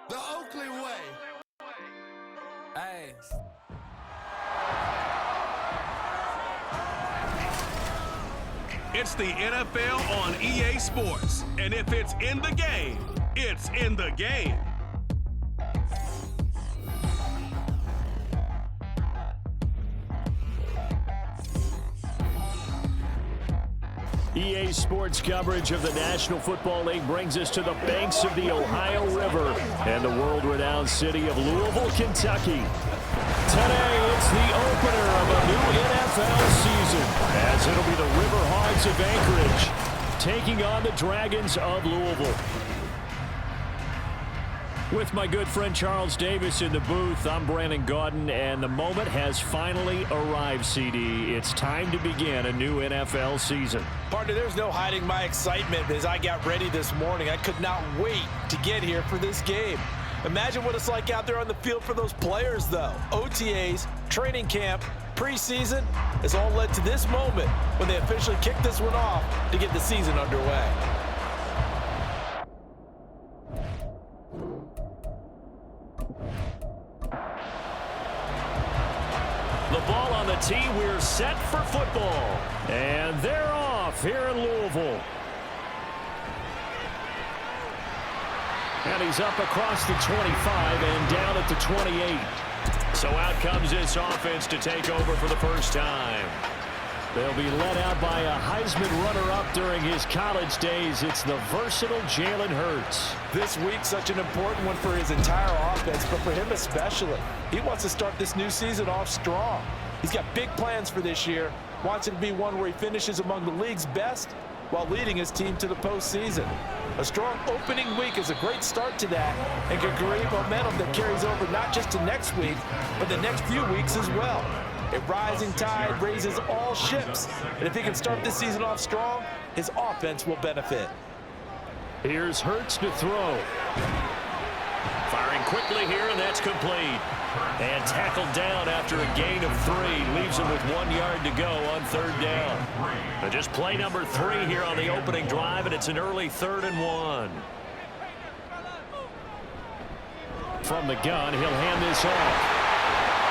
The Oakley way. Hey. It's the NFL on EA Sports. And if it's in the game, it's in the game. EA Sports coverage of the National Football League brings us to the banks of the Ohio River and the world-renowned city of Louisville, Kentucky. Today, it's the opener of a new NFL season, as it'll be the River Hogs of Anchorage taking on the Dragons of Louisville. With my good friend Charles Davis in the booth, I'm Brandon Gaudin, and the moment has finally arrived, CD. It's time to begin a new NFL season. Partner, there's no hiding my excitement as I got ready this morning. I could not wait to get here for this game. Imagine what it's like out there on the field for those players, though. OTAs, training camp, preseason has all led to this moment when they officially kick this one off to get the season underway. The ball on the tee, we're set for football. And they're off here in Louisville. And he's up across the 25 and down at the 28. So out comes this offense to take over for the first time. They'll be led out by a Heisman runner-up during his college days. It's the versatile Jalen Hurts. This week, such an important one for his entire offense, but for him especially. He wants to start this new season off strong. He's got big plans for this year. Wants it to be one where he finishes among the league's best while leading his team to the postseason. A strong opening week is a great start to that and can create momentum that carries over not just to next week, but the next few weeks as well. A rising tide raises all ships, and if he can start this season off strong, his offense will benefit. Here's Hurts to throw. Firing quickly here, and that's complete. And tackled down after a gain of 3. Leaves him with 1 yard to go on third down. And just play number 3 here on the opening drive, and it's an early 3rd and 1. From the gun, he'll hand this off.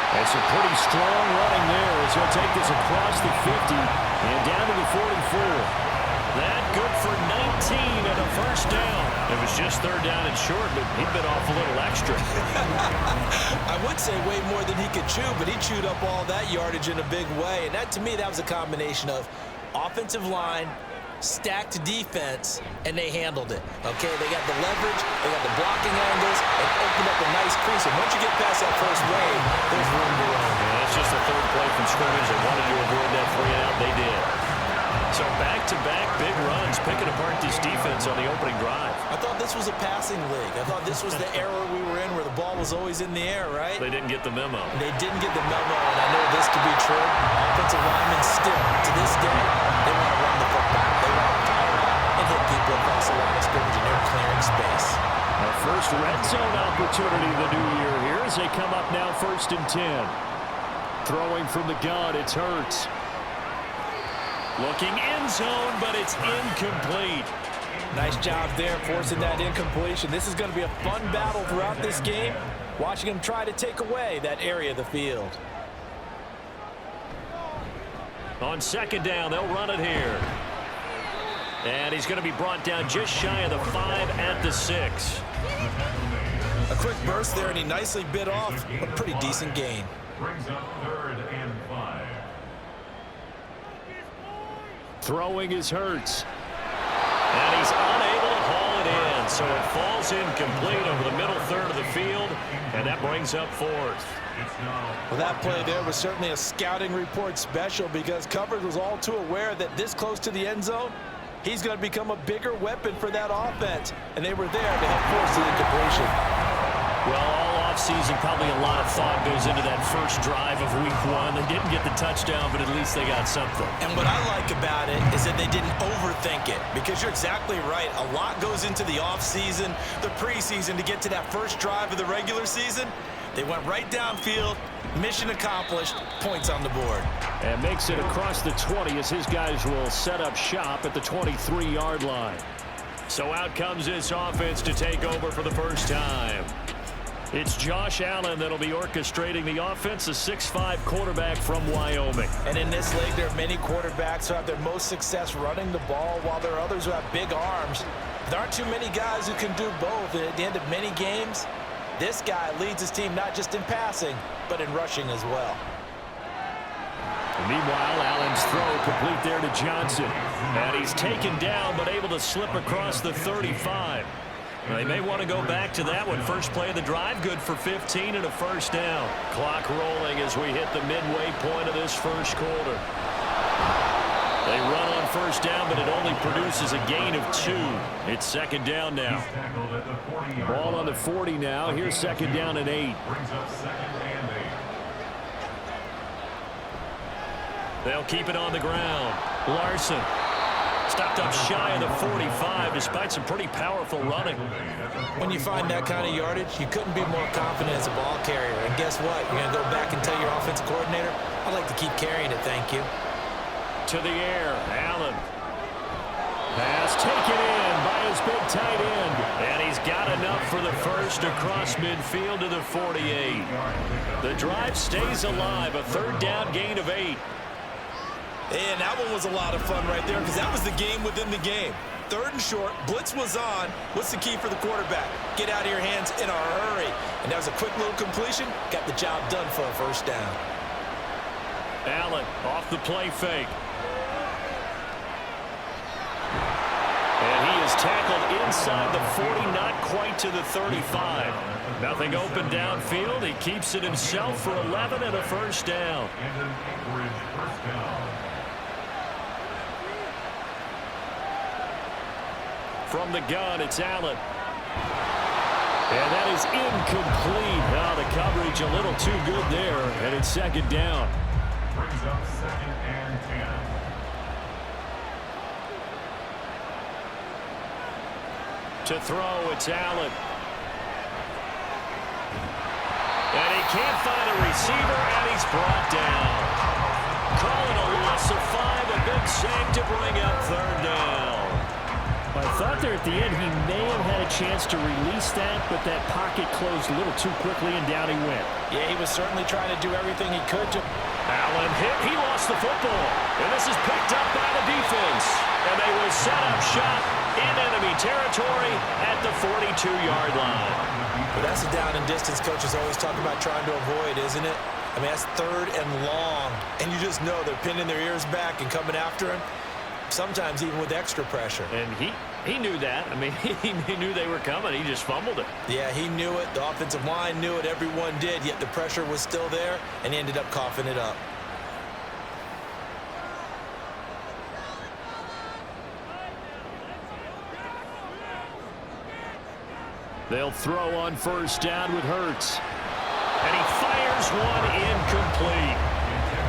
It's a pretty strong running there as he'll take this across the 50 and down to the 44. That good for 19 and a first down. It was just third down and short, but he bit off a little extra. I would say way more than he could chew, but he chewed up all that yardage in a big way. And that, to me, that was a combination of offensive line, stacked defense, and they handled it. Okay, they got the leverage, they got the blocking angles, and opened up a nice crease. And once you get past that first wave, there's room to run. Yeah, that's just the third play from scrimmage. They wanted to avoid that 3-and-out. They did. So back-to-back big runs, picking apart this defense on the opening drive. I thought this was a passing league. I thought this was the era we were in where the ball was always in the air, right? They didn't get the memo. They didn't get the memo, and I know this to be true. Offensive linemen still, to this day, they want to run the football. They want to fire out and hit people across the line of scrimmage, and they're clearing space. Our first red zone opportunity of the new year here as they come up now 1st and 10. Throwing from the gun, it's Hurts. Looking end zone, but it's incomplete. Nice job there forcing that incompletion. This is going to be a fun battle throughout this game, watching him try to take away that area of the field. On second down, they'll run it here. And he's going to be brought down just shy of the 5 at the 6. A quick burst there, and he nicely bit off a pretty decent gain. Brings up 3rd and 5. Throwing is Hurts. And he's unable to haul it in. So it falls incomplete over the middle third of the field. And that brings up 4th. Well, that play there was certainly a scouting report special because coverage was all too aware that this close to the end zone, he's going to become a bigger weapon for that offense. And they were there to help force the incompletion. Well, all offseason, probably a lot of thought goes into that first drive of week 1. They didn't get the touchdown, but at least they got something. And what I like about it is that they didn't overthink it, because you're exactly right. A lot goes into the offseason, the preseason to get to that first drive of the regular season. They went right downfield, mission accomplished, points on the board. And makes it across the 20 as his guys will set up shop at the 23-yard line. So out comes this offense to take over for the first time. It's Josh Allen that'll be orchestrating the offense, a 6'5" quarterback from Wyoming. And in this league, there are many quarterbacks who have their most success running the ball, while there are others who have big arms. There aren't too many guys who can do both, and at the end of many games, this guy leads his team not just in passing, but in rushing as well. Meanwhile, Allen's throw complete there to Johnson. And he's taken down, but able to slip across the 35. They may want to go back to that one. First play of the drive, good for 15 and a first down. Clock rolling as we hit the midway point of this first quarter. They run on first down, but it only produces a gain of 2. It's second down now. Ball on the 40 now. Here's second down and 8. Brings up second and 8. They'll keep it on the ground. Larson stopped up shy of the 45 despite some pretty powerful running. When you find that kind of yardage, you couldn't be more confident as a ball carrier. And guess what? You're going to go back and tell your offensive coordinator, I'd like to keep carrying it, thank you. To the air, Allen. Pass taken in by his big tight end. And he's got enough for the first across midfield to the 48. The drive stays alive, a third down gain of 8. And that one was a lot of fun right there because that was the game within the game. Third and short, blitz was on. What's the key for the quarterback? Get out of your hands in a hurry. And that was a quick little completion. Got the job done for a first down. Allen off the play fake. And he is tackled inside the 40, not quite to the 35. Nothing open downfield. He keeps it himself for 11 and a first down. And an Anchorage first down. From the gun, it's Allen. And that is incomplete. Now the coverage a little too good there, and it's second down. Brings up second and 10. To throw, it's Allen. And he can't find a receiver, and he's brought down. Call it a loss of 5, a big save to bring up third down. I thought there at the end he may have had a chance to release that, but that pocket closed a little too quickly, and down he went. Yeah, he was certainly trying to do everything he could to... Allen hit. He lost the football. And this is picked up by the defense. And they will set up shop in enemy territory at the 42-yard line. But that's the down and distance coaches always talk about trying to avoid, isn't it? I mean, that's third and long. And you just know they're pinning their ears back and coming after him. Sometimes even with extra pressure. And he knew that. I mean, he knew they were coming. He just fumbled it. Yeah, he knew it. The offensive line knew it. Everyone did. Yet the pressure was still there, and he ended up coughing it up. They'll throw on first down with Hurts. And he fires one incomplete.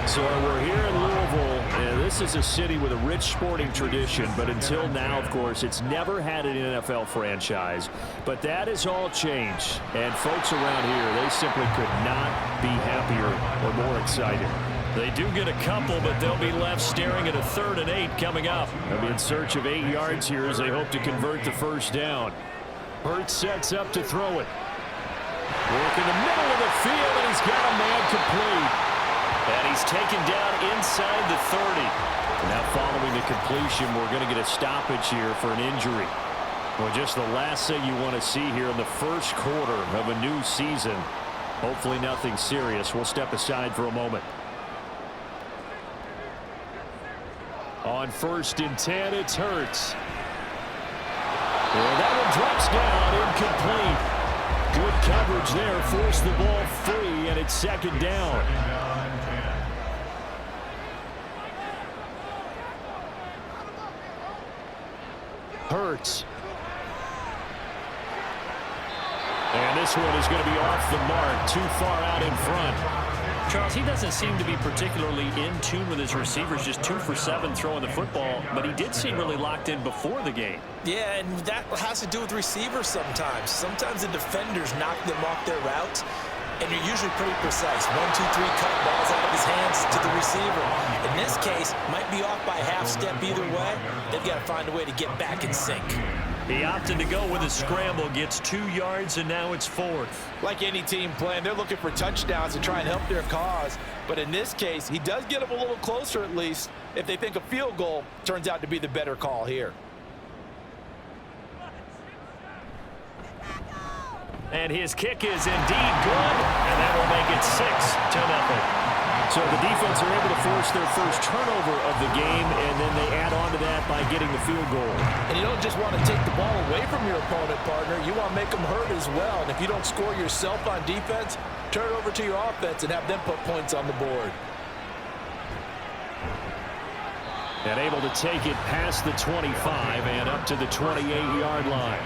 So we're here in Louisville, and this is a city with a rich sporting tradition, but until now, of course, it's never had an NFL franchise. But that has all changed, and folks around here, they simply could not be happier or more excited. They do get a couple, but they'll be left staring at a 3rd and 8 coming up. They'll be in search of 8 yards here as they hope to convert the first down. Hurts sets up to throw it. Work in the middle of the field, and he's got a man complete. And he's taken down inside the 30. Now following the completion, we're going to get a stoppage here for an injury. Well, just the last thing you want to see here in the first quarter of a new season. Hopefully nothing serious. We'll step aside for a moment. On 1st and 10, it's Hurts. And that one drops down, incomplete. Good coverage there, forced the ball free, and it's second down. Hurts. And this one is going to be off the mark, too far out in front. Charles, he doesn't seem to be particularly in tune with his receivers, just 2 for 7 throwing the football, but he did seem really locked in before the game. Yeah, and that has to do with receivers sometimes. Sometimes the defenders knock them off their routes, and you're usually pretty precise. 1, 2, 3, cut balls out of his hands to the receiver. In this case, might be off by half step either way. They've got to find a way to get back in sync. He opted to go with a scramble, gets 2 yards, and now it's 4th. Like any team playing, they're looking for touchdowns to try and help their cause. But in this case, he does get them a little closer at least if they think a field goal turns out to be the better call here. And his kick is indeed good, and that will make it 6-0. So the defense are able to force their first turnover of the game, and then they add on to that by getting the field goal. And you don't just want to take the ball away from your opponent, partner. You want to make them hurt as well. And if you don't score yourself on defense, turn it over to your offense and have them put points on the board. And able to take it past the 25 and up to the 28-yard line.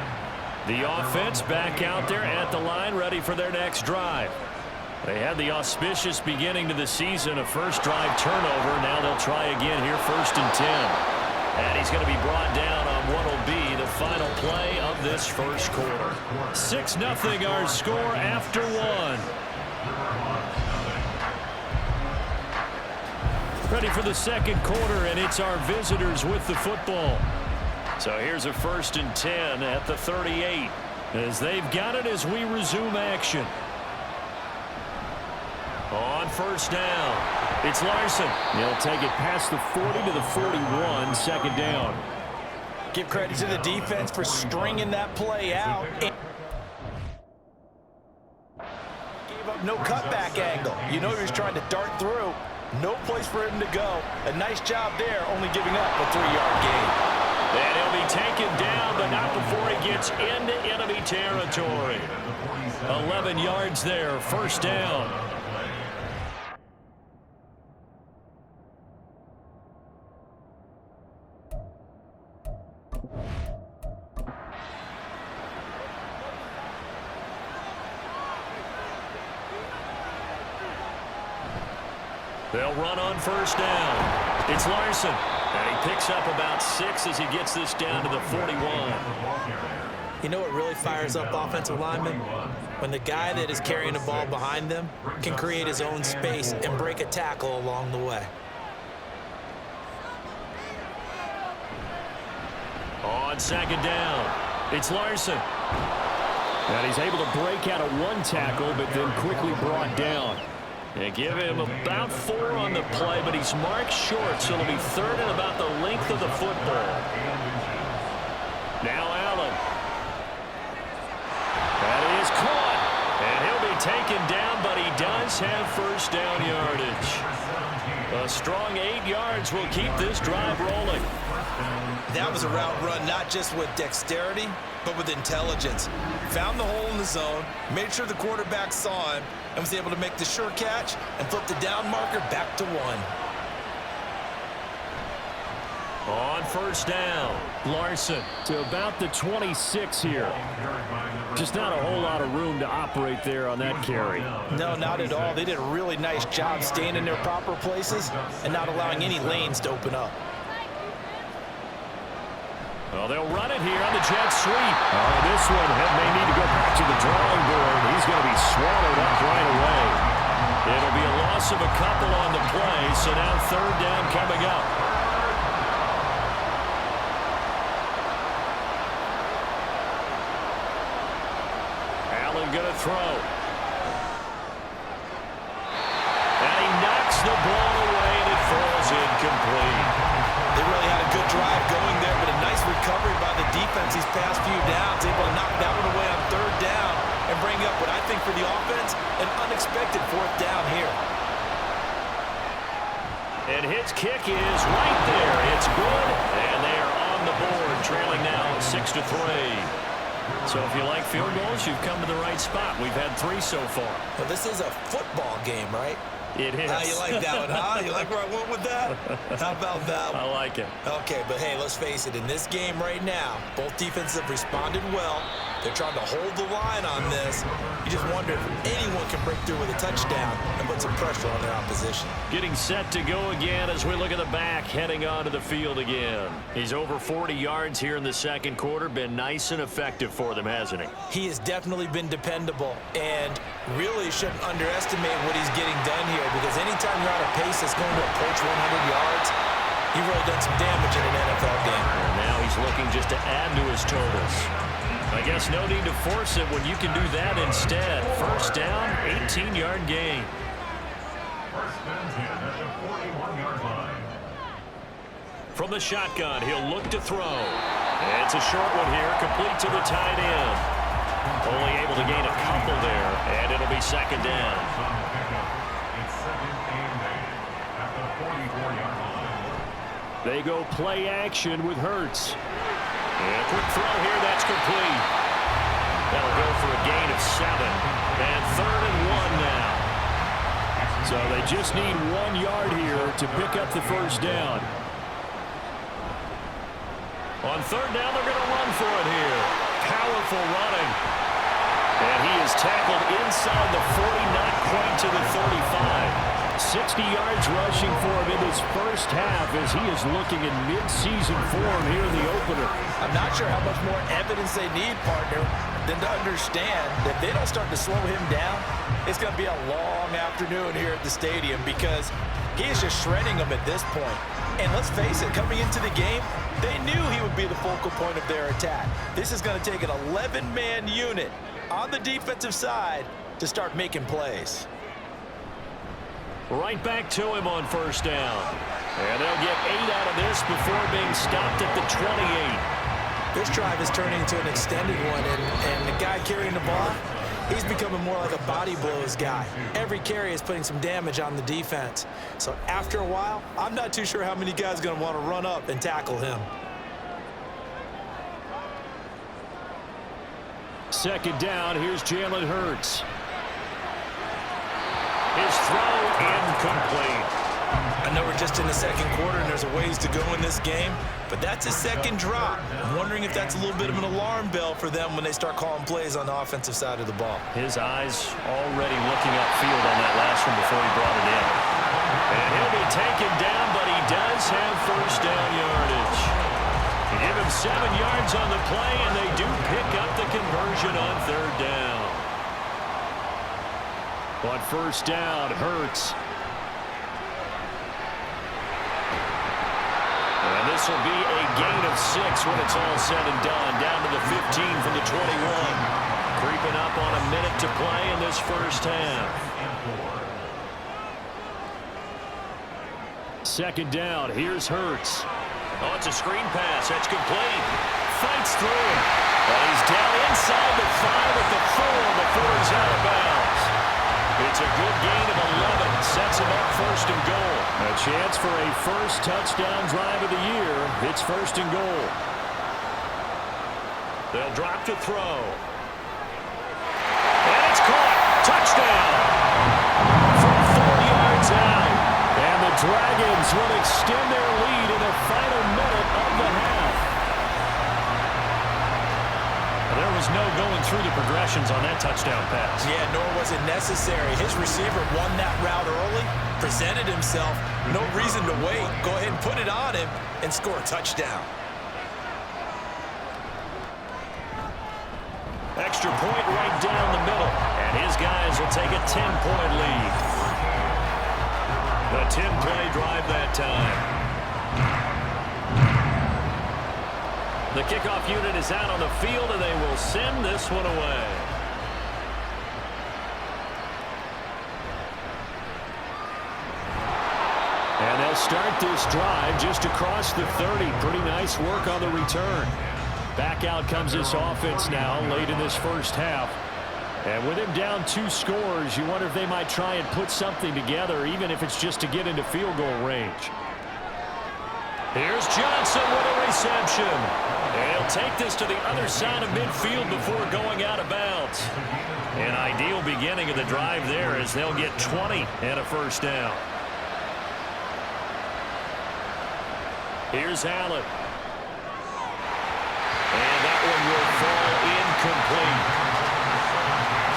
The offense back out there at the line, ready for their next drive. They had the auspicious beginning to the season, a first drive turnover. Now they'll try again here, 1st and 10. And he's going to be brought down on what will be the final play of this first quarter. 6-0 our score after 1. Ready for the second quarter, and it's our visitors with the football. So here's a 1st and 10 at the 38 as they've got it as we resume action. On 1st down, it's Larson. He'll take it past the 40 to the 41, 2nd down. Give credit to the defense for stringing that play out. Gave up no cutback angle. You know he was trying to dart through. No place for him to go. A nice job there, only giving up a 3-yard gain. And he'll be taken down, but not before he gets into enemy territory. 11 yards there, 1st down. They'll run on 1st down. It's Larson. And he picks up about 6 as he gets this down to the 41. You know what really fires up offensive linemen? When the guy that is carrying the ball behind them can create his own space and break a tackle along the way. On 2nd down, it's Larson. And he's able to break out of 1 tackle, but then quickly brought down. They give him about 4 on the play, but he's marked short, so it'll be 3rd and about the length of the football. Now Allen. That is caught. And he'll be taken down, but he does have 1st down yardage. A strong 8 yards will keep this drive rolling. That was a route run not just with dexterity, but with intelligence. Found the hole in the zone, made sure the quarterback saw him, and was able to make the sure catch and flip the down marker back to 1. On 1st down, Larson. To about the 26 here. Just not a whole lot of room to operate there on that carry. No, not at all. They did a really nice job staying in their proper places and not allowing any lanes to open up. Well, they'll run it here on the jet sweep. This one may need to go back to the drawing board. He's going to be swallowed up right away. It'll be a loss of a couple on the play, so now 3rd down coming up. Allen going to throw. And he knocks the ball away, and it falls incomplete. They really had a good drive going there, but a nice recovery by the defense these past few downs. Able to knock that one away on 3rd down and bring up what I think for the offense, an unexpected 4th down here. And his kick is right there. It's good, and they are on the board, trailing now 6-3. So if you like field goals, you've come to the right spot. We've had 3 so far. Well, this is a football game, right? It is. You like that one, huh? You like where I went with that? How about that one? I like it. Okay, but hey, let's face it. In this game right now, both defenses have responded well. They're trying to hold the line on this. You just wonder if anyone can break through with a touchdown and put some pressure on their opposition. Getting set to go again as we look at the back, heading onto the field again. He's over 40 yards here in the second quarter. Been nice and effective for them, hasn't he? He has definitely been dependable, and really shouldn't underestimate what he's getting done here, because anytime you're on a pace that's going to approach 100 yards, you've really done some damage in an NFL game. And now he's he's looking just to add to his totals. I guess no need to force it when you can do that instead. First down, 18-yard gain. First and 10 at the 41-yard line. From the shotgun, he'll look to throw. It's a short one here, complete to the tight end. Only able to gain a couple there, and it'll be second down. On the pickup, it's second and 8 at the 44-yard line. They go play action with Hurts. And a quick throw here, that's complete. That'll go for a gain of 7. And 3rd and 1 now. So they just need 1 yard here to pick up the first down. On 3rd down, they're going to run for it here. Powerful running. And he is tackled inside the 40, not quite to the 35. 60 yards rushing for him in this first half as he is looking in mid-season form here in the opener. I'm not sure how much more evidence they need, partner, than to understand that if they don't start to slow him down, it's going to be a long afternoon here at the stadium because he is just shredding them at this point. And let's face it, coming into the game, they knew he would be the focal point of their attack. This is going to take an 11-man unit on the defensive side to start making plays. Right back to him on first down. And they'll get 8 out of this before being stopped at the 28. This drive is turning into an extended one, and the guy carrying the ball, he's becoming more like a body blows guy. Every carry is putting some damage on the defense. So after a while, I'm not too sure how many guys are going to want to run up and tackle him. Second down, here's Jalen Hurts. His throw incomplete. I know we're just in the second quarter and there's a ways to go in this game, but that's his second drop. I'm wondering if that's a little bit of an alarm bell for them when they start calling plays on the offensive side of the ball. His eyes already looking upfield on that last one before he brought it in. And he'll be taken down, but he does have first down yardage. They give him 7 yards on the play, and they do pick up the conversion on 3rd down. On first down, Hurts. And this will be a gain of 6 when it's all said and done. Down to the 15 from the 21. Creeping up on a minute to play in this first half. Second down, here's Hurts. Oh, it's a screen pass. That's complete. Fights through it. And he's down inside the 5 at the 4 before he's out of bounds. It's a good gain of 11. Sets him up 1st and goal. A chance for a first touchdown drive of the year. It's 1st and goal. They'll drop to throw. And it's caught. Touchdown. From 4 yards out. And the Dragons will extend their lead in the final minute of the half. There was no going through the progressions on that touchdown pass. Yeah, nor was it necessary. His receiver won that route early, presented himself, no reason to wait. Go ahead and put it on him and score a touchdown. Extra point right down the middle. And his guys will take a 10-point lead. A 10-play drive that time. The kickoff unit is out on the field, and they will send this one away. And they'll start this drive just across the 30. Pretty nice work on the return. Back out comes this offense now late in this first half. And with him down 2 scores, you wonder if they might try and put something together, even if it's just to get into field goal range. Here's Johnson with a reception. And he'll take this to the other side of midfield before going out of bounds. An ideal beginning of the drive there as they'll get 20 and a first down. Here's Allen. And that one will fall incomplete.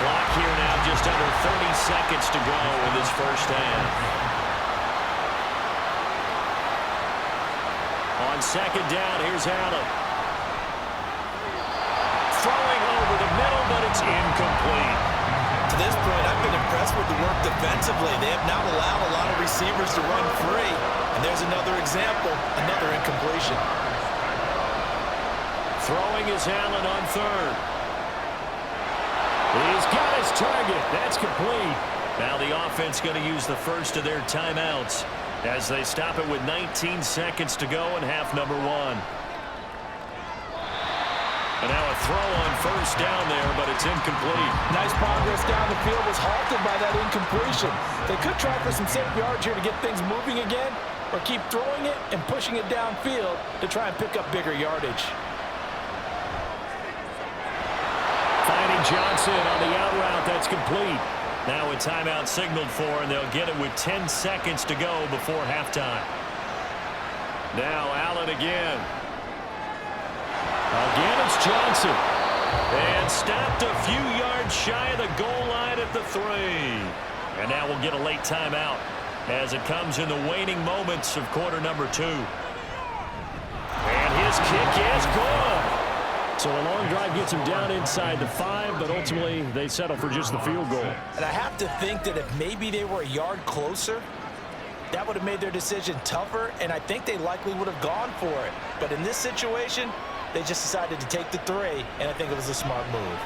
Clock here now just under 30 seconds to go in this first half. On second down, here's Allen. Throwing over the middle, but it's incomplete. To this point, I've been impressed with the work defensively. They have not allowed a lot of receivers to run free. And there's another example, another incompletion. Throwing is Allen on third. He's got his target. That's complete. Now the offense going to use the first of their timeouts as they stop it with 19 seconds to go in half number 1. And now a throw on first down there, but it's incomplete. Nice progress down the field, was halted by that incompletion. They could try for some safe yards here to get things moving again, or keep throwing it and pushing it downfield to try and pick up bigger yardage. Finding Johnson on the out route. That's complete. Now a timeout signaled for, and they'll get it with 10 seconds to go before halftime. Now Allen again. Again, it's Johnson. And stopped a few yards shy of the goal line at the 3. And now we'll get a late timeout as it comes in the waning moments of quarter number 2. And his kick is good. So a long drive gets him down inside the 5, but ultimately they settle for just the field goal. And I have to think that if maybe they were a yard closer, that would have made their decision tougher, and I think they likely would have gone for it. But in this situation, they just decided to take the 3, and I think it was a smart move.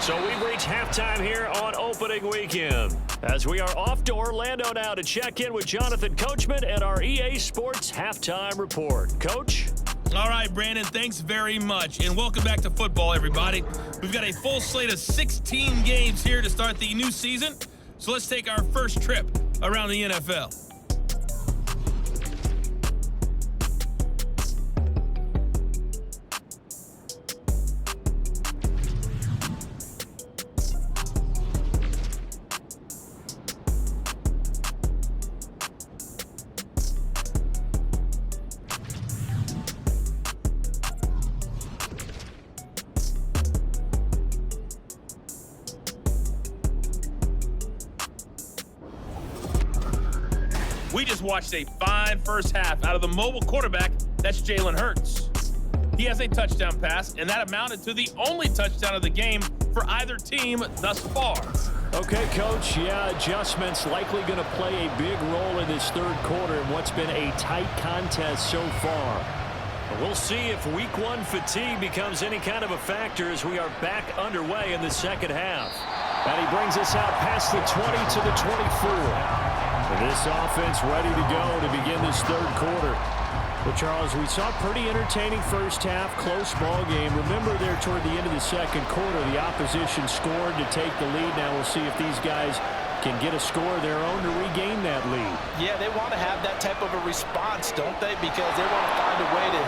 So we've reached halftime here on opening weekend, as we are off to Orlando now to check in with Jonathan Coachman and our EA Sports Halftime Report. Coach? All right, Brandon, thanks very much, and welcome back to football, everybody. We've got a full slate of 16 games here to start the new season, so let's take our first trip around the NFL. We just watched a fine first half out of the mobile quarterback. That's Jalen Hurts. He has a touchdown pass, and that amounted to the only touchdown of the game for either team thus far. Okay, Coach, yeah, adjustments likely going to play a big role in this third quarter in what's been a tight contest so far. We'll see if week 1 fatigue becomes any kind of a factor as we are back underway in the second half. And he brings us out past the 20 to the 24. This offense ready to go to begin this third quarter. Well, Charles, we saw a pretty entertaining first half, close ball game. Remember there toward the end of the second quarter, the opposition scored to take the lead. Now we'll see if these guys can get a score of their own to regain that lead. Yeah, they want to have that type of a response, don't they? Because they want to find a way to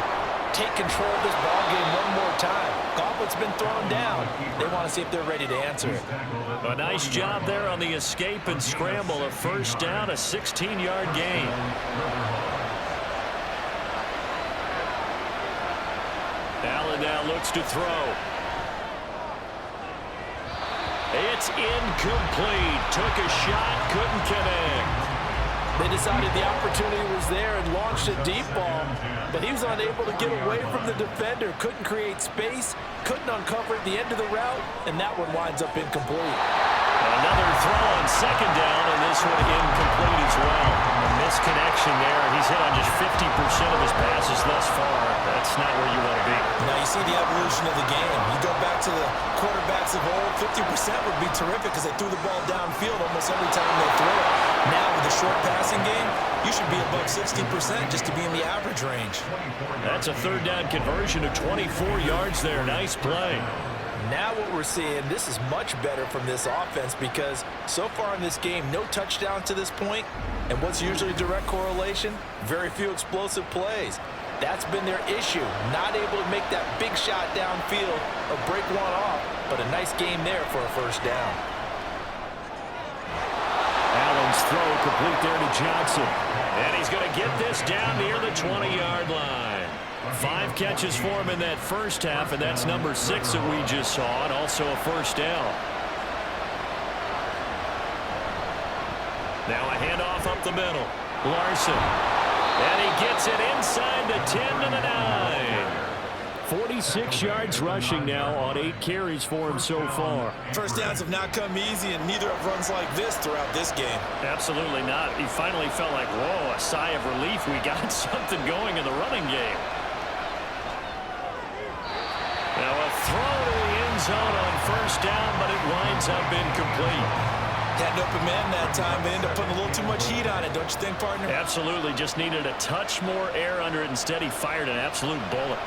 take control of this ball game one more time. Gauntlet's been thrown down. They want to see if they're ready to answer it. A nice job there on the escape and scramble. A first down, a 16-yard gain. Allen now looks to throw. It's incomplete. Took a shot, couldn't connect. They decided the opportunity was there and launched a deep ball, but he was unable to get away from the defender, couldn't create space, couldn't uncover at the end of the route, and that one winds up incomplete. Another throw on second down, and this one incomplete as well. A misconnection there. He's hit on just 50% of his passes thus far. That's not where you want to be. Now you see the evolution of the game. You go back to the quarterbacks of old, 50% would be terrific because they threw the ball downfield almost every time they throw it. Now with the short passing game, you should be above 60% just to be in the average range. That's a third down conversion of 24 yards there. Nice play. Now what we're seeing, this is much better from this offense because so far in this game, no touchdown to this point, and what's usually direct correlation? Very few explosive plays. That's been their issue, not able to make that big shot downfield or break one off, but a nice game there for a first down. Allen's throw complete there to Johnson, and he's going to get this down near the 20-yard line. 5 catches for him in that first half, and that's number 6 that we just saw, and also a first down. Now a handoff up the middle. Larson. And he gets it inside the 10 to the 9. 46 yards rushing now on 8 carries for him so far. First downs have not come easy, and neither have runs like this throughout this game. Absolutely not. He finally felt like, whoa, a sigh of relief. We got something going in the running game. Now a throw to the end zone on first down, but it winds up incomplete. Had an open man that time. They ended up putting a little too much heat on it, don't you think, partner? Absolutely. Just needed a touch more air under it. Instead, he fired an absolute bullet.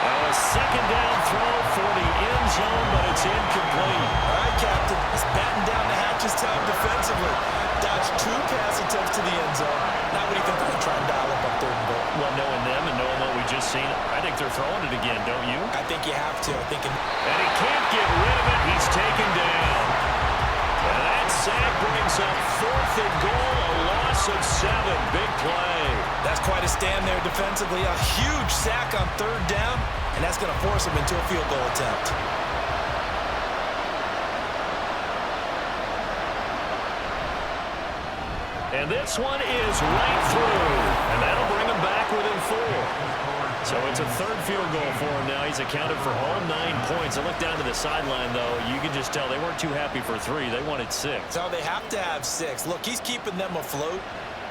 Now a second down throw for the end zone, but it's incomplete. All right, Captain. Let's batten down the hatches time defensively. Dodge 2 pass attempts to the end zone. Now what do you think they're going to try and dial up on 3rd and goal? Well, knowing them and knowing what we just seen, I think they're throwing it again, don't you? I think you have to. And he can't get rid of it. He's taken down. And that sack brings up 4th and goal, a loss of 7. Big play. That's quite a stand there defensively. A huge sack on 3rd down, and that's going to force them into a field goal attempt. And this one is right through. And that'll bring him back within 4. So it's a 3rd field goal for him now. He's accounted for all 9 points. I look down to the sideline, though. You can just tell they weren't too happy for 3. They wanted 6. So they have to have 6. Look, he's keeping them afloat,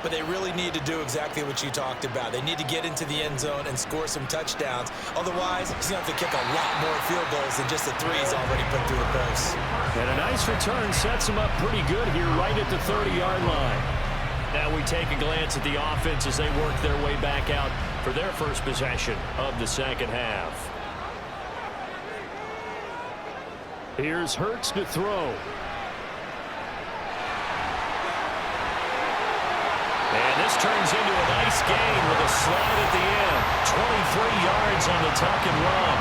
but they really need to do exactly what you talked about. They need to get into the end zone and score some touchdowns. Otherwise, he's going to have to kick a lot more field goals than just the 3 he's already put through the post. And a nice return sets him up pretty good here right at the 30-yard line. Now we take a glance at the offense as they work their way back out for their first possession of the second half. Here's Hurts to throw. And this turns into a nice gain with a slide at the end. 23 yards on the tuck and run.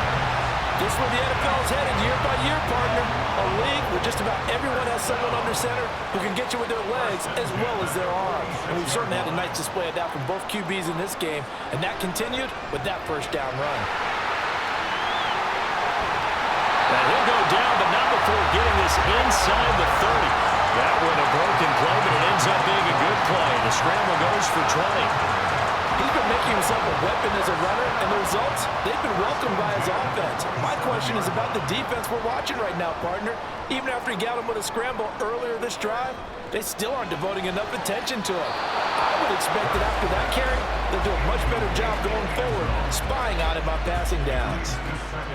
This is where the NFL is headed year by year, partner. A league where just about everyone has someone under center who can get you with their legs as well as their arms. And we've certainly had a nice display of that from both QBs in this game, and that continued with that first down run. And he'll go down, but not before getting this inside the 30. That one a broken play, but it ends up being a good play. The scramble goes for 20. He's been making himself a weapon as a runner, and the results, they've been welcomed by his offense. My question is about the defense we're watching right now, partner. Even after he got him with a scramble earlier this drive, they still aren't devoting enough attention to him. I would expect that after that carry, they'll do a much better job going forward, spying on him on passing downs.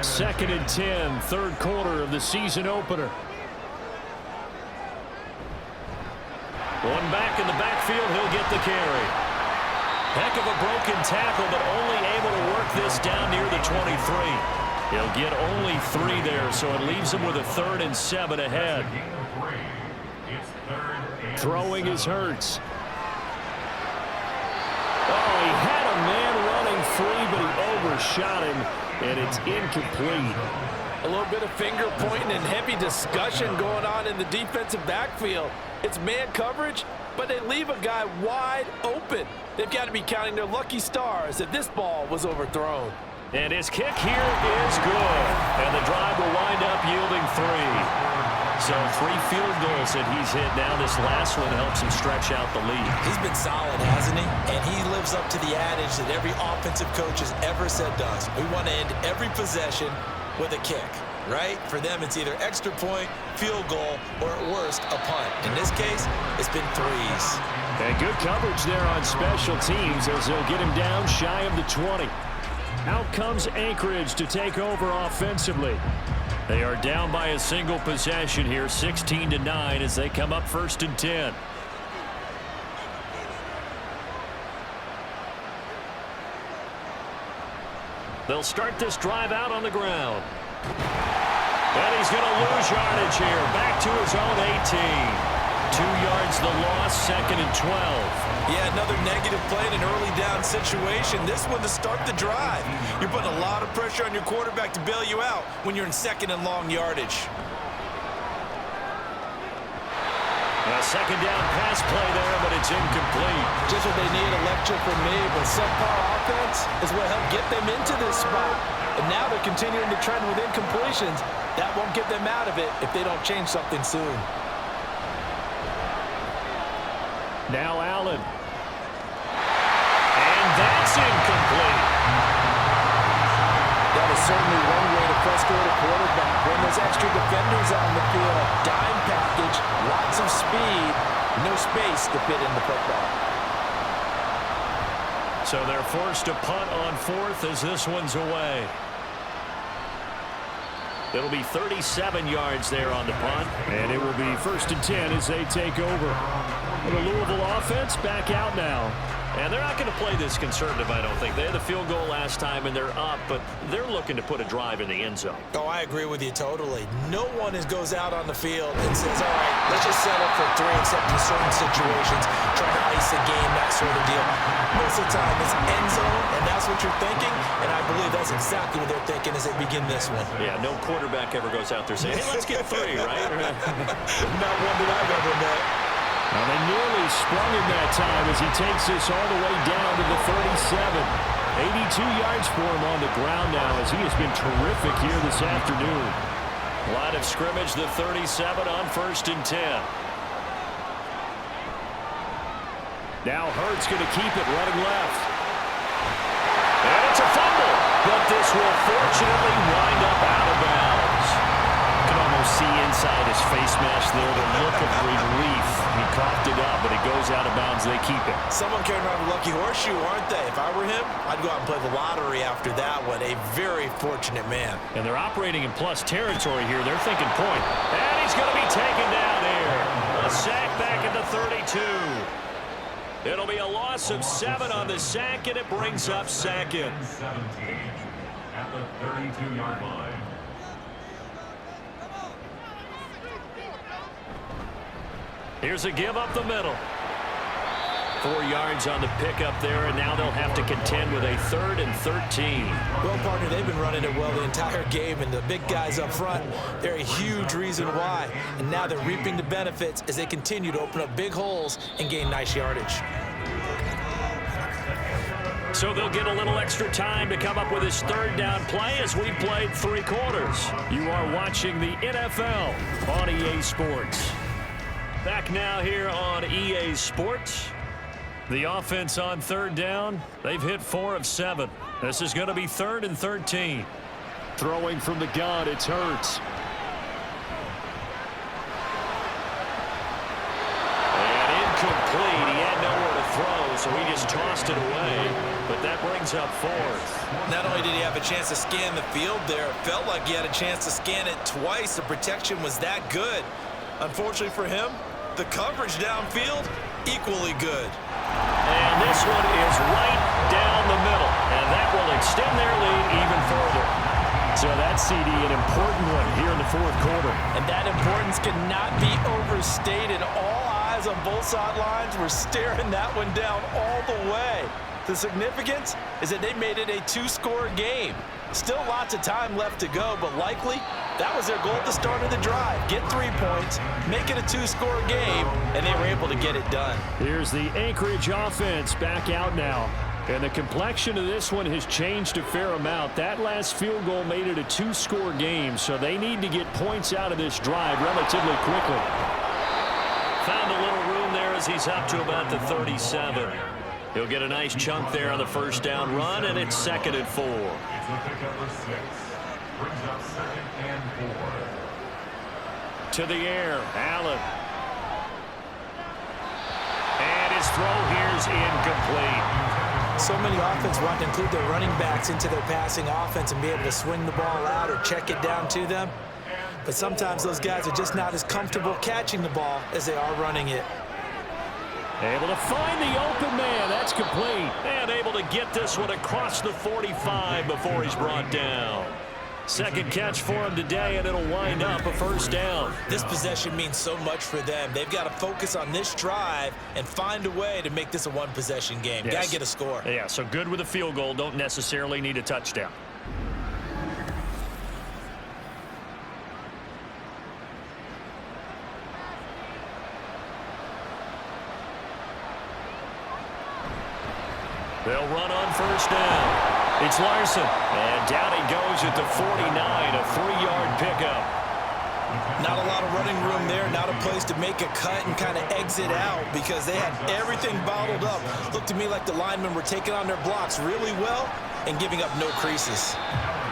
2nd and 10, 3rd quarter of the season opener. One back in the backfield, he'll get the carry. Heck of a broken tackle, but only able to work this down near the 23. He'll get only 3 there, so it leaves him with a 3rd and 7 ahead. Throwing is Hurts. Oh, he had a man running free, but he overshot him, and it's incomplete. A little bit of finger pointing and heavy discussion going on in the defensive backfield. It's man coverage, but they leave a guy wide open. They've got to be counting their lucky stars that this ball was overthrown. And his kick here is good. And the drive will wind up yielding 3. So 3 field goals that he's hit now. This last one helps him stretch out the lead. He's been solid, hasn't he? And he lives up to the adage that every offensive coach has ever said to us. We want to end every possession with a kick, right? For them, it's either extra point, field goal, or at worst, a punt. In this case, it's been 3s. And good coverage there on special teams as they'll get him down shy of the 20. Out comes Anchorage to take over offensively. They are down by a single possession here, 16-9, as they come up 1st and 10. They'll start this drive out on the ground. And he's going to lose yardage here. Back to his own 18. 2 yards the loss, 2nd and 12. Yeah, another negative play in an early down situation. This one to start the drive. You're putting a lot of pressure on your quarterback to bail you out when you're in 2nd and long yardage. A 2nd down pass play there, but it's incomplete. Just what they need, a lecture from me, but subpar offense is what helped get them into this spot. And now they're continuing to trend with incompletions. That won't get them out of it if they don't change something soon. Now Allen. And that's incomplete. That is certainly one way to frustrate a quarterback. When there's extra defenders on the field, dime package, lots of speed, no space to fit in the football. So they're forced to punt on fourth as this one's away. It'll be 37 yards there on the punt. And it will be 1st and 10 as they take over. The Louisville offense back out now. And they're not going to play this conservative, I don't think. They had the field goal last time, and they're up, but they're looking to put a drive in the end zone. Oh, I agree with you totally. No one goes out on the field and says, all right, let's just settle for 3, except in certain situations, trying to ice a game, that sort of deal. Most of the time, it's end zone, and that's what you're thinking, and I believe that's exactly what they're thinking as they begin this one. Yeah, no quarterback ever goes out there saying, hey, let's get 3, right? Not one that I've ever met. Well, they nearly sprung him that time as he takes this all the way down to the 37. 82 yards for him on the ground now as he has been terrific here this afternoon. Line of scrimmage, the 37 on 1st and 10. Now Hurts going to keep it running left. And it's a fumble, but this will fortunately wind up out of bounds. You can almost see inside his face mask there the look of relief. He coughed it up, but it goes out of bounds. They keep it. Someone carrying around a lucky horseshoe, aren't they? If I were him, I'd go out and play the lottery after that one. A very fortunate man. And they're operating in plus territory here. They're thinking point. And he's going to be taken down here. A sack back at the 32. It'll be a loss of 7 on the sack, and it brings up 2nd. 17 at the 32-yard line. Here's a give up the middle. 4 yards on the pickup there, and now they'll have to contend with a 3rd and 13. Well, partner, they've been running it well the entire game, and the big guys up front, they're a huge reason why. And now they're reaping the benefits as they continue to open up big holes and gain nice yardage. So they'll get a little extra time to come up with his 3rd down play as we played 3 quarters. You are watching the NFL on EA Sports. Back now here on EA Sports. The offense on 3rd down. They've hit 4 of 7. This is going to be 3rd and 13. Throwing from the gun, it's Hurts. And incomplete. He had nowhere to throw, so he just tossed it away. But that brings up 4th. Not only did he have a chance to scan the field there, it felt like he had a chance to scan it twice. The protection was that good. Unfortunately for him, the coverage downfield, equally good. And this one is right down the middle. And that will extend their lead even further. So that's, CD, an important one here in the 4th quarter. And that importance cannot be overstated. All eyes on both sidelines were staring that one down all the way. The significance is that they made it a 2-score game. Still lots of time left to go, but likely that was their goal at the start of the drive. Get 3 points, make it a 2-score game, and they were able to get it done. Here's the Anchorage offense back out now. And the complexion of this one has changed a fair amount. That last field goal made it a 2-score game, so they need to get points out of this drive relatively quickly. Found a little room there as he's up to about the 37. He'll get a nice chunk there on the 1st down run, and it's 2nd and 4. It's a pick up for 6. Brings up 2nd and 4. To the air, Allen. And his throw here's incomplete. So many offenses want to include their running backs into their passing offense and be able to swing the ball out or check it down to them. But sometimes those guys are just not as comfortable catching the ball as they are running it. Able to find the open man. That's complete. And able to get this one across the 45 before he's brought down. 2nd catch for him today, and it'll wind up a 1st down. This possession means so much for them. They've got to focus on this drive and find a way to make this a 1-possession game. Yes. Got to get a score. Yeah, so good with a field goal. Don't necessarily need a touchdown. They'll run on 1st down. It's Larson. And down he goes at the 49, a 3-yard pickup. Not a lot of running room there, not a place to make a cut and kind of exit out because they had everything bottled up. Looked to me like the linemen were taking on their blocks really well and giving up no creases.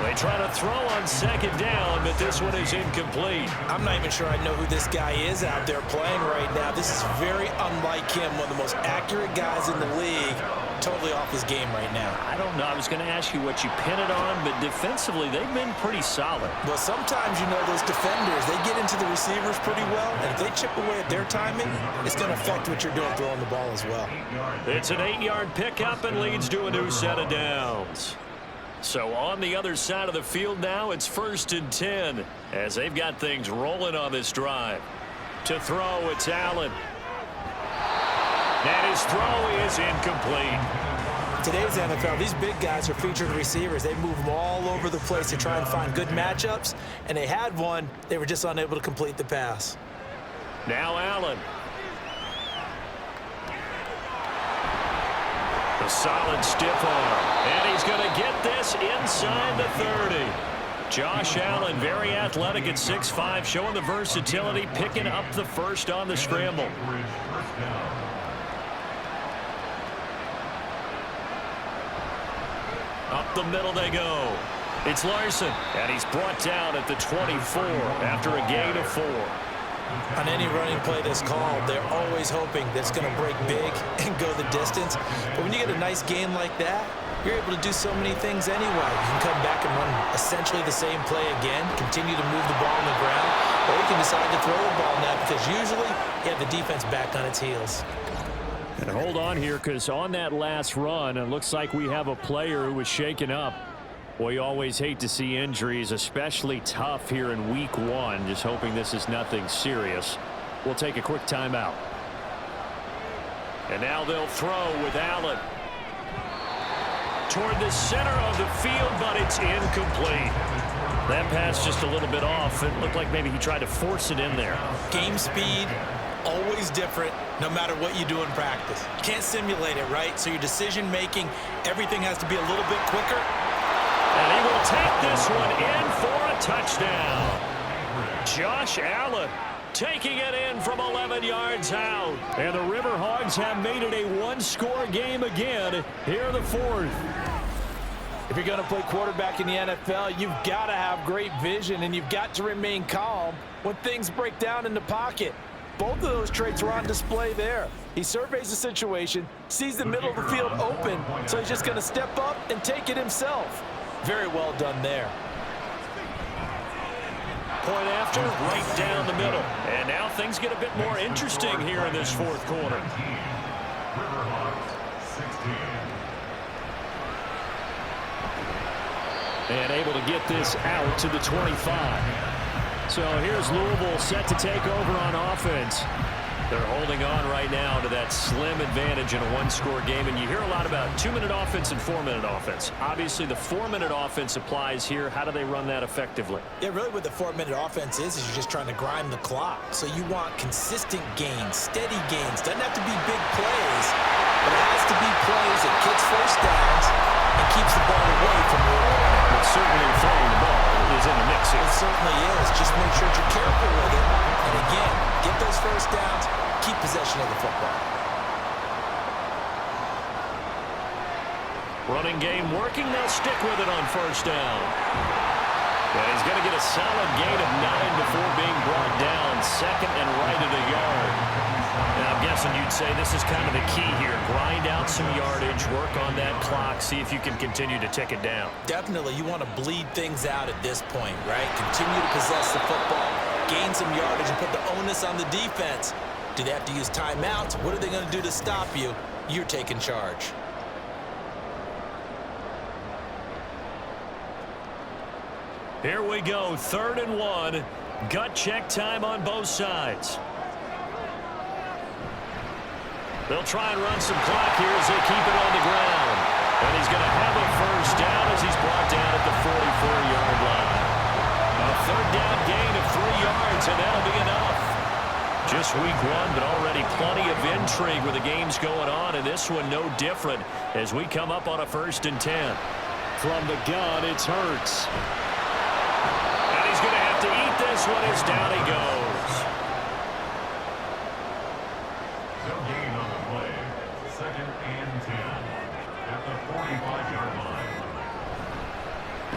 They try to throw on second down, but this one is incomplete. I'm not even sure I know who this guy is out there playing right now. This is very unlike him, one of the most accurate guys in the league. Totally off his game right now. I don't know. I was going to ask you what you pin it on, but defensively, they've been pretty solid. Well, sometimes, you know, those defenders, they get into the receivers pretty well, and if they chip away at their timing, it's going to affect what you're doing throwing the ball as well. It's an 8-yard pickup and leads to a new set of downs. So on the other side of the field now, it's 1st and 10 as they've got things rolling on this drive. To throw, it's Allen. And his throw is incomplete. Today's NFL, these big guys are featured receivers. They move them all over the place to try and find good matchups, and they had one. They were just unable to complete the pass. Now Allen. A solid stiff arm. And he's going to get this inside the 30. Josh Allen, very athletic at 6'5", showing the versatility, picking up the first on the scramble. Up the middle they go. It's Larson, and he's brought down at the 24 after a gain of 4. On any running play that's called, they're always hoping that it's going to break big and go the distance. But when you get a nice gain like that, you're able to do so many things anyway. You can come back and run essentially the same play again, continue to move the ball on the ground, or you can decide to throw the ball now because usually you have the defense back on its heels. And hold on here, because on that last run, it looks like we have a player who was shaken up. Well, you always hate to see injuries, especially tough here in week 1. Just hoping this is nothing serious. We'll take a quick timeout. And now they'll throw with Allen. Toward the center of the field, but it's incomplete. That pass just a little bit off. It looked like maybe he tried to force it in there. Game speed, always different, no matter what you do in practice. You can't simulate it, right? So your decision making, everything has to be a little bit quicker. And he will take this one in for a touchdown. Josh Allen taking it in from 11 yards out. And the River Hogs have made it a one-score game again here in the 4th. If you're going to play quarterback in the NFL, you've got to have great vision, and you've got to remain calm when things break down in the pocket. Both of those traits were on display there. He surveys the situation, sees the middle of the field open, so he's just going to step up and take it himself. Very well done there. Point after, right down the middle. And now things get a bit more interesting here in this 4th quarter. And able to get this out to the 25. So here's Louisville set to take over on offense. They're holding on right now to that slim advantage in a one-score game. And you hear a lot about 2-minute offense and 4-minute offense. Obviously, the 4-minute offense applies here. How do they run that effectively? Yeah, really what the 4-minute offense is you're just trying to grind the clock. So you want consistent gains, steady gains. Doesn't have to be big plays, but it has to be plays that gets first downs and keeps the ball away from the opponent. But certainly throwing the ball is in the mix here. It certainly is. Just make sure you're careful with it. And again, get those first downs, keep possession of the football. Running game working. They'll stick with it on first down. And he's going to get a solid gain of 9 before being brought down. 2nd and right at a yard. Now, I'm guessing you'd say this is kind of the key here. Grind out some yardage, work on that clock, see if you can continue to tick it down. Definitely, you want to bleed things out at this point, right? Continue to possess the football, gain some yardage, and put the onus on the defense. Do they have to use timeouts? What are they going to do to stop you? You're taking charge. Here we go, 3rd and 1. Gut check time on both sides. They'll try and run some clock here as they keep it on the ground. And he's going to have a first down as he's brought down at the 44-yard line. A 3rd down gain of 3 yards, and that'll be enough. Just week 1, but already plenty of intrigue with the games going on, and this one no different as we come up on a 1st and 10. From the gun, it's Hurts. And he's going to have to eat this this one is down he goes. No gain on the play. 2nd and 10 at the 45-yard line.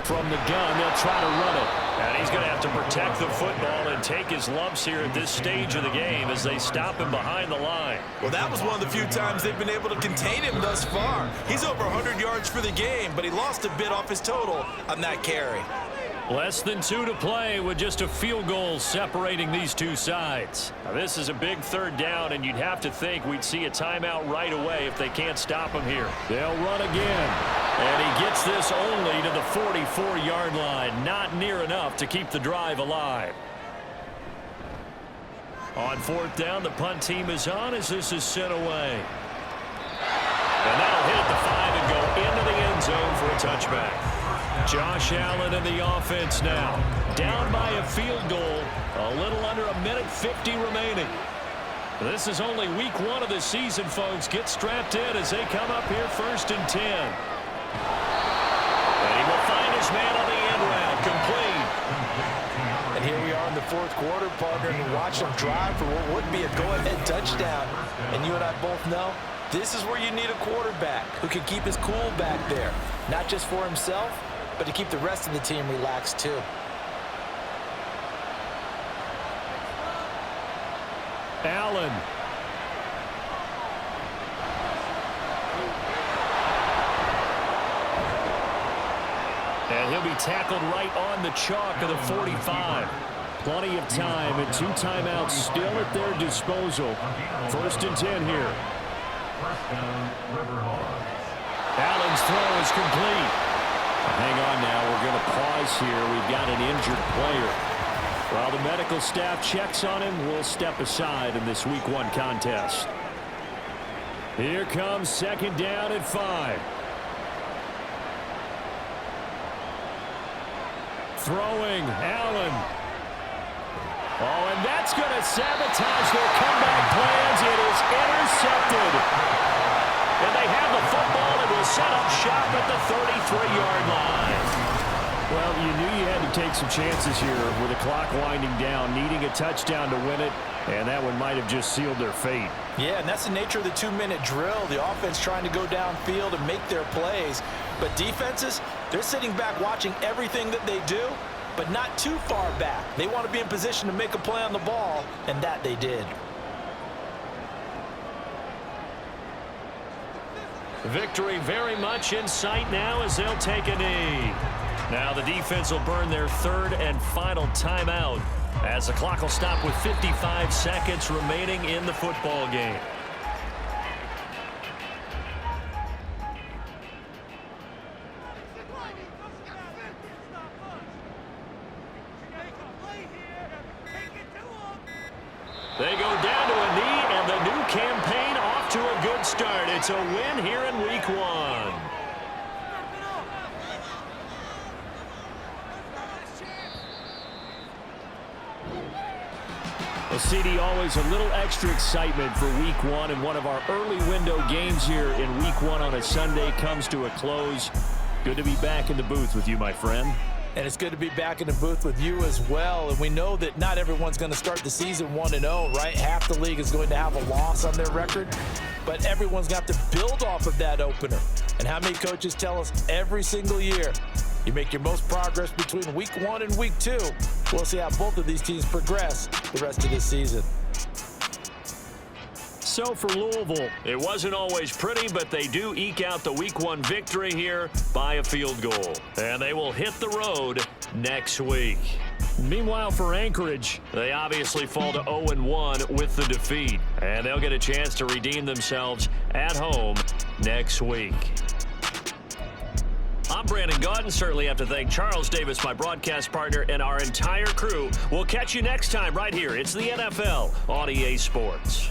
From the gun, they'll try to run it. And he's going to have to protect the football and take his lumps here at this stage of the game as they stop him behind the line. Well, that was one of the few times they've been able to contain him thus far. He's over 100 yards for the game, but he lost a bit off his total on that carry. Less than 2 to play with just a field goal separating these two sides. Now, this is a big 3rd down, and you'd have to think we'd see a timeout right away if they can't stop him here. They'll run again, and he gets this only to the 44-yard line. Not near enough to keep the drive alive. On 4th down, the punt team is on as this is sent away. And that'll hit the 5 and go into the end zone for a touchback. Josh Allen in the offense now. Down by a field goal. A little under a minute 50 remaining. This is only week 1 of the season, folks. Get strapped in as they come up here 1st and 10. And he will find his man on the end route. Complete. And here we are in the 4th quarter, partner, and watch them drive for what would be a go-ahead touchdown. And you and I both know this is where you need a quarterback who can keep his cool back there. Not just for himself, but to keep the rest of the team relaxed too. Allen. And he'll be tackled right on the chalk of the 45. Plenty of time and 2 timeouts still at their disposal. 1st and 10 here. 1st down, River Hogs. Allen's throw is complete. Hang on now, we're going to pause here. We've got an injured player. While the medical staff checks on him, we'll step aside in this week 1 contest. Here comes 2nd down at 5. Throwing, Allen. Oh, and that's going to sabotage their comeback plans. It is intercepted. And they have the football and will set up shop at the 33-yard line. Well, you knew you had to take some chances here with the clock winding down, needing a touchdown to win it, and that one might have just sealed their fate. Yeah, and that's the nature of the 2-minute drill. The offense trying to go downfield and make their plays. But defenses, they're sitting back watching everything that they do, but not too far back. They want to be in position to make a play on the ball, and that they did. Victory very much in sight now as they'll take a knee. Now the defense will burn their 3rd and final timeout as the clock will stop with 55 seconds remaining in the football game. They go down to a knee, and the new campaign off to a good start. It's a win here in week 1. Well, CD, always a little extra excitement for week 1, and one of our early window games here in week 1 on a Sunday comes to a close. Good to be back in the booth with you, my friend. And it's good to be back in the booth with you as well. And we know that not everyone's going to start the season 1-0, right? Half the league is going to have a loss on their record. But everyone's got to build off of that opener. And how many coaches tell us every single year, you make your most progress between week 1 and week 2. We'll see how both of these teams progress the rest of this season. So for Louisville, it wasn't always pretty, but they do eke out the week 1 victory here by a field goal. And they will hit the road next week. Meanwhile, for Anchorage, they obviously fall to 0-1 with the defeat. And they'll get a chance to redeem themselves at home next week. I'm Brandon Gaudin. Certainly have to thank Charles Davis, my broadcast partner, and our entire crew. We'll catch you next time right here. It's the NFL on EA Sports.